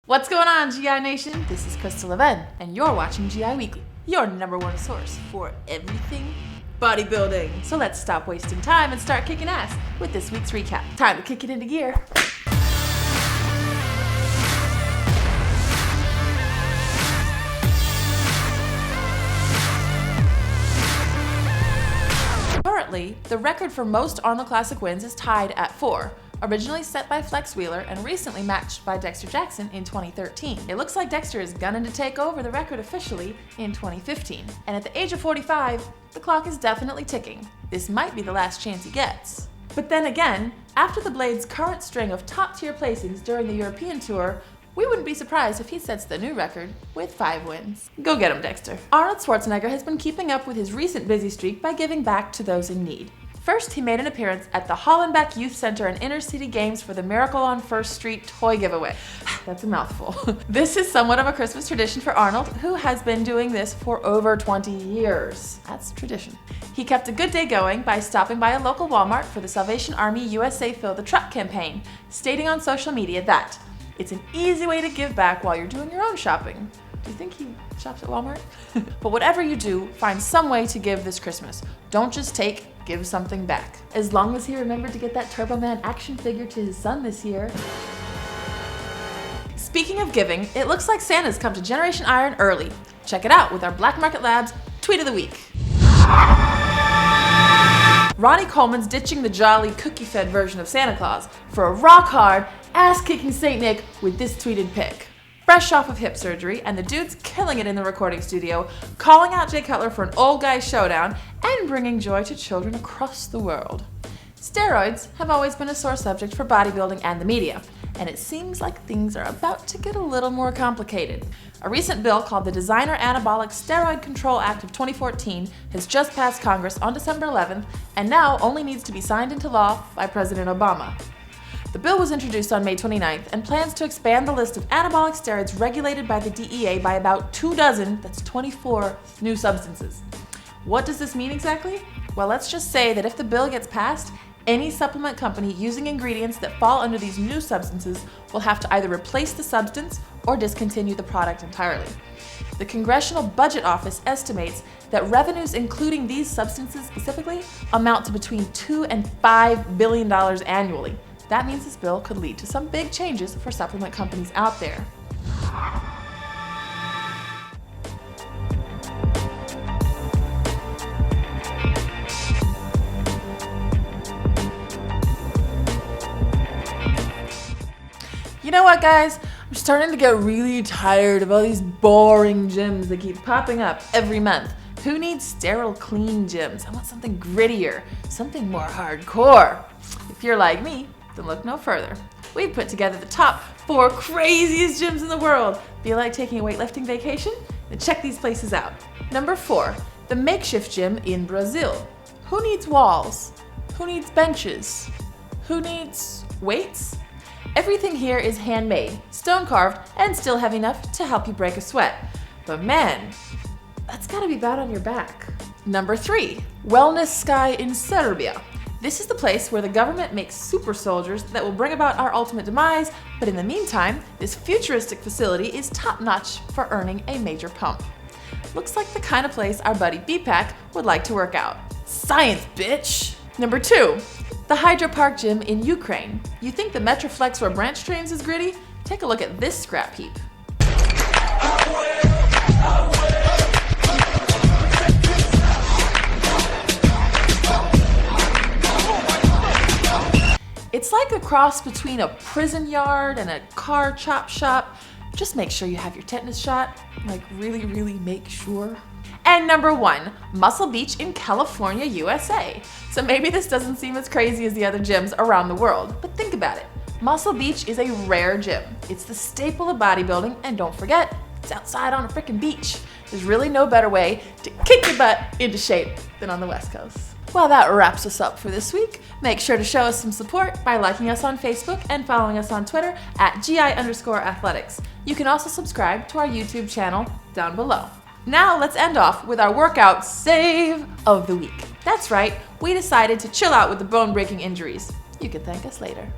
What's going on, GI Nation? This is Crystal Leven, and you're watching GI Weekly, your #1 source for everything bodybuilding. So let's stop wasting time and start kicking ass with this week's recap. Time to kick it into gear. Currently, the record for most Arnold Classic wins is tied at 4. Originally set by Flex Wheeler and recently matched by Dexter Jackson in 2013. It looks like Dexter is gunning to take over the record officially in 2015. And at the age of 45, the clock is definitely ticking. This might be the last chance he gets. But then again, after the Blade's current string of top-tier placings during the European tour, we wouldn't be surprised if he sets the new record with 5 wins. Go get him, Dexter. Arnold Schwarzenegger has been keeping up with his recent busy streak by giving back to those in need. First, he made an appearance at the Hollenbeck Youth Center and Inner City Games for the Miracle on First Street toy giveaway. That's a mouthful. This is somewhat of a Christmas tradition for Arnold, who has been doing this for over 20 years. That's tradition. He kept a good day going by stopping by a local Walmart for the Salvation Army USA Fill the Truck campaign, stating on social media that it's an easy way to give back while you're doing your own shopping. Do you think he shops at Walmart? But whatever you do, find some way to give this Christmas. Don't just take, give something back. As long as he remembered to get that Turbo Man action figure to his son this year. Speaking of giving, it looks like Santa's come to Generation Iron early. Check it out with our Black Market Labs Tweet of the Week. Ronnie Coleman's ditching the jolly, cookie-fed version of Santa Claus for a rock-hard, ass-kicking Saint Nick with this tweeted pic. Fresh off of hip surgery, and the dude's killing it in the recording studio, calling out Jay Cutler for an old guy showdown, and bringing joy to children across the world. Steroids have always been a sore subject for bodybuilding and the media, and it seems like things are about to get a little more complicated. A recent bill called the Designer Anabolic Steroid Control Act of 2014 has just passed Congress on December 11th, and now only needs to be signed into law by President Obama. The bill was introduced on May 29th and plans to expand the list of anabolic steroids regulated by the DEA by about 24, that's 24, new substances. What does this mean exactly? Well, let's just say that if the bill gets passed, any supplement company using ingredients that fall under these new substances will have to either replace the substance or discontinue the product entirely. The Congressional Budget Office estimates that revenues including these substances specifically amount to between $2 and $5 billion annually. That means this bill could lead to some big changes for supplement companies out there. You know what, guys? I'm starting to get really tired of all these boring gyms that keep popping up every month. Who needs sterile, clean gyms? I want something grittier, something more hardcore. If you're like me, then look no further. We've put together the top 4 craziest gyms in the world. Feel like taking a weightlifting vacation? Then check these places out. Number 4, the makeshift gym in Brazil. Who needs walls? Who needs benches? Who needs weights? Everything here is handmade, stone carved, and still heavy enough to help you break a sweat. But man, that's gotta be bad on your back. Number 3, Wellness Sky in Serbia. This is the place where the government makes super soldiers that will bring about our ultimate demise, but in the meantime, this futuristic facility is top-notch for earning a major pump. Looks like the kind of place our buddy B-Pack would like to work out. Science, bitch! Number 2, the Hydro Park Gym in Ukraine. You think the Metroflex or branch trains is gritty? Take a look at this scrap heap. It's like a cross between a prison yard and a car chop shop. Just make sure you have your tetanus shot. Like really, really make sure. And number 1, Muscle Beach in California, USA. So maybe this doesn't seem as crazy as the other gyms around the world, but think about it. Muscle Beach is a rare gym. It's the staple of bodybuilding, and don't forget, it's outside on a freaking beach. There's really no better way to kick your butt into shape than on the West Coast. Well, that wraps us up for this week. Make sure to show us some support by liking us on Facebook and following us on Twitter at GI_athletics. You can also subscribe to our YouTube channel down below. Now let's end off with our workout save of the week. That's right, we decided to chill out with the bone-breaking injuries. You can thank us later.